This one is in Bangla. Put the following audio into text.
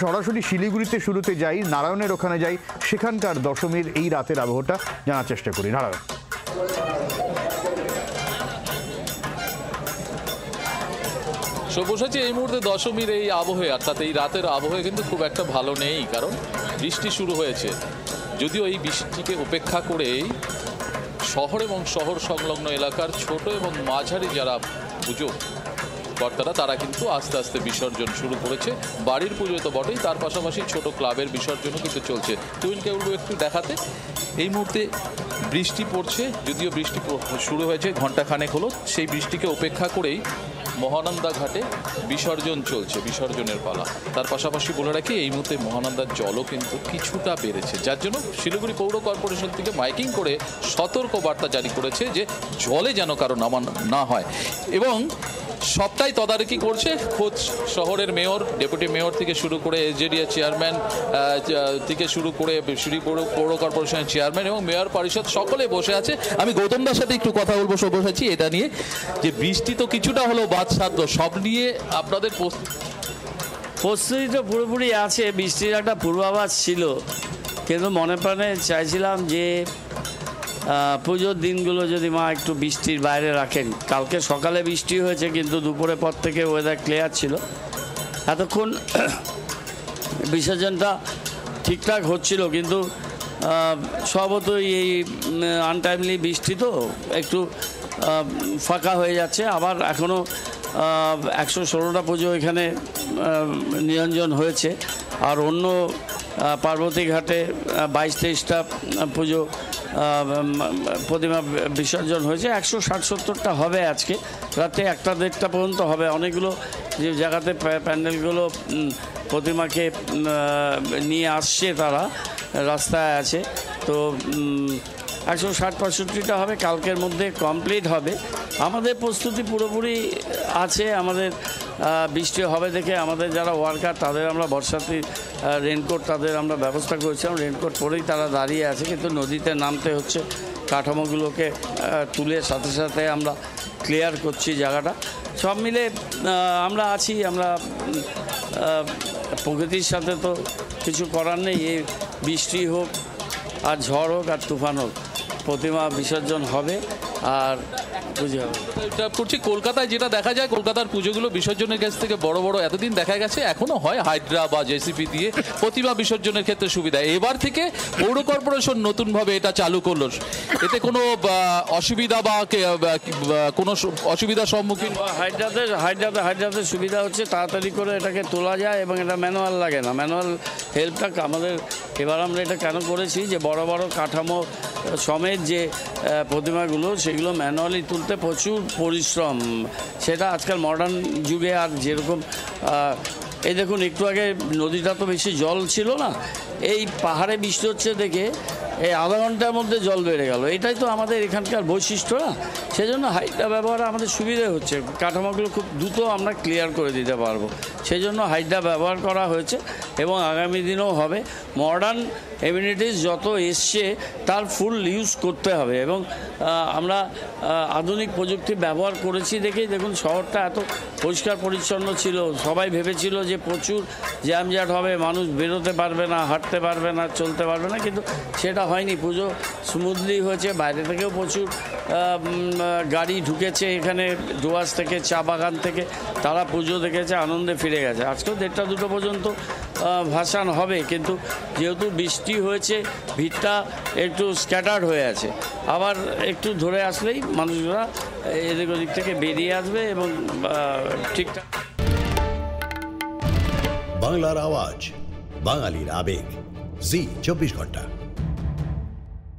সরাসরি শিলিগুড়িতে শুরুতে যাই, নারায়ণের ওখানে যাই, সেখানকার দশমীর এই রাতের আবহটা জানার চেষ্টা করি। নারায়ণ, সবুজ এই মুহূর্তে দশমীর এই আবহে, অর্থাৎ এই রাতের আবহে কিন্তু খুব একটা ভালো নেই, কারণ বৃষ্টি শুরু হয়েছে। যদিও এই বৃষ্টিকে উপেক্ষা করেই শহর এবং শহর সংলগ্ন এলাকার ছোট এবং মাঝারি যারা পুজো কর্তারা তারা কিন্তু আস্তে আস্তে বিসর্জন শুরু করেছে। বাড়ির পুজো তো বটেই, তার পাশাপাশি ছোট ক্লাবের বিসর্জনও কিন্তু চলছে। তুইনকে উল্টো একটু দেখাতে, এই মুহূর্তে বৃষ্টি পড়ছে, যদিও বৃষ্টি শুরু হয়েছে ঘন্টাখানেক হলো। সেই বৃষ্টিকে উপেক্ষা করেই মহানন্দা ঘাটে বিসর্জন চলছে, বিসর্জনের পালা। তার পাশাপাশি বলে রাখি, এই মুহূর্তে মহানন্দার জলও কিন্তু কিছুটা বেড়েছে, যার জন্য শিলিগুড়ি পৌর কর্পোরেশন থেকে মাইকিং করে সতর্ক বার্তা জারি করেছে যে জলে যেন কারো নামা না হয়। এবং সবটাই তদারকি করছে খোদ শহরের মেয়র, ডেপুটি মেয়র থেকে শুরু করে এসজেডিএ চেয়ারম্যান থেকে শুরু করে শিলিগুড়ি পৌর কর্পোরেশনের চেয়ারম্যান এবং মেয়র পরিষদ সকলে বসে আছে। আমি গৌতম দার সাথে একটু কথা বলবো বসেছি এটা নিয়ে, যে বৃষ্টি তো কিছুটা হলেও বাদসাধ্য, সব নিয়ে আপনাদের প্রস্তুতি তো পুরোপুরি আছে। বৃষ্টির একটা পূর্বাভাস ছিল, কিন্তু মনে প্রাণে চাইছিলাম যে পুজোর দিনগুলো যদি মা একটু বৃষ্টির বাইরে রাখেন। কালকে সকালে বৃষ্টি হয়েছে, কিন্তু দুপুরের পর থেকে ওয়েদার ক্লিয়ার ছিল। এতক্ষণ বিসর্জনটা ঠিকঠাক হচ্ছিল, কিন্তু স্বভাবতই এই আনটাইমলি বৃষ্টি তো একটু ফাঁকা হয়ে যাচ্ছে। আবার এখনও 116টা পুজো এখানে নিরঞ্জন হয়েছে, আর অন্য পার্বতী ঘাটে 22-23টা পুজো প্রতিমা বিসর্জন হয়েছে। 160-70টা হবে আজকে রাতে 1টা-1:30টা পর্যন্ত হবে। অনেকগুলো যে জায়গাতে প্যান্ডেলগুলো প্রতিমাকে নিয়ে আসছে তারা রাস্তায় আছে, তো 160-65টা হবে, কালকের মধ্যে কমপ্লিট হবে। আমাদের প্রস্তুতি পুরোপুরি আছে। আমাদের বৃষ্টি হবে দেখে আমাদের যারা ওয়ার্কার তাদের আমরা বর্ষাতে রেনকোট তাদের আমরা ব্যবস্থা করেছিলাম, রেনকোট পরেই তারা দাঁড়িয়ে আছে। কিন্তু নদীতে নামতে হচ্ছে, কাঠামোগুলোকে তুলে সাথে সাথে আমরা ক্লিয়ার করছি জায়গাটা। সব মিলে আমরা আছি। আমরা প্রকৃতির সাথে তো কিছু করার নেই। এই বৃষ্টি হোক আর ঝড় হোক আর তুফান হোক, প্রতিমা বিসর্জন হবে আর পুজো হবে। এটা করছি কলকাতায় যেটা দেখা যায়, কলকাতার পুজোগুলো বিসর্জনের কাছ থেকে বড় বড় এতদিন দেখা গেছে এখনো হয় হাইড্রা বা জেসিপি দিয়ে প্রতিমা বিসর্জনের ক্ষেত্রে সুবিধা। এবার থেকে পৌর কর্পোরেশন নতুনভাবে এটা চালু করলো, এতে কোনো অসুবিধা বা কোনো অসুবিধার সম্মুখীন? হাইড্রাতে সুবিধা হচ্ছে, তাড়াতাড়ি করে এটাকে তোলা যায় এবং এটা ম্যানুয়াল লাগে না। ম্যানুয়াল হেল্পটা আমাদের এবার আমরা এটা কেন করেছি, যে বড় বড় কাঠামো সমেত যে প্রতিমাগুলো সেগুলো ম্যানুয়ালি তুলতে প্রচুর পরিশ্রম। সেটা আজকাল মডার্ন যুগে আর যেরকম এই দেখুন একটু আগে নদীটা তো বেশি জল ছিল না, এই পাহাড়ে বৃষ্টি হচ্ছে দেখে এই আধা ঘন্টার মধ্যে জল বেড়ে গেল। এটাই তো আমাদের এখানকার বৈশিষ্ট্য না, সেজন্য হাইড্রা ব্যবহার আমাদের সুবিধে হচ্ছে। কাঠামোগুলো খুব দ্রুত আমরা ক্লিয়ার করে দিতে পারবো, সেই জন্য হাইড্রা ব্যবহার করা হয়েছে এবং আগামী দিনেও হবে। মডার্ন এমিনিটিস যত এসছে তার ফুল ইউজ করতে হবে এবং আমরা আধুনিক প্রযুক্তি ব্যবহার করেছি দেখেই দেখুন শহরটা এত পরিষ্কার পরিচ্ছন্ন ছিল। সবাই ভেবেছিল যে প্রচুর জ্যামজ্যাট হবে, মানুষ বেরোতে পারবে না, হাঁটতে পারবে না, চলতে পারবে না, কিন্তু সেটা হয়নি। পুজো স্মুথলি হয়েছে। বাইরে থেকেও প্রচুর গাড়ি ঢুকেছে এখানে, ডুয়ার্স থেকে, চা বাগান থেকে, তারা পুজো দেখেছে, আনন্দে ফিরে গেছে। আজকেও 1:30-2টো পর্যন্ত ভাসান হবে, কিন্তু যেহেতু বৃষ্টি হয়েছে ভিড়টা একটু স্ক্যাটার্ড হয়ে আছে। আবার একটু ধরে আসলেই মানুষরা এদিক ওদিক থেকে বেরিয়ে আসবে এবং ঠিকঠাক। বাংলার আওয়াজ, বাঙালির আবেগ, জি 24 ঘন্টা।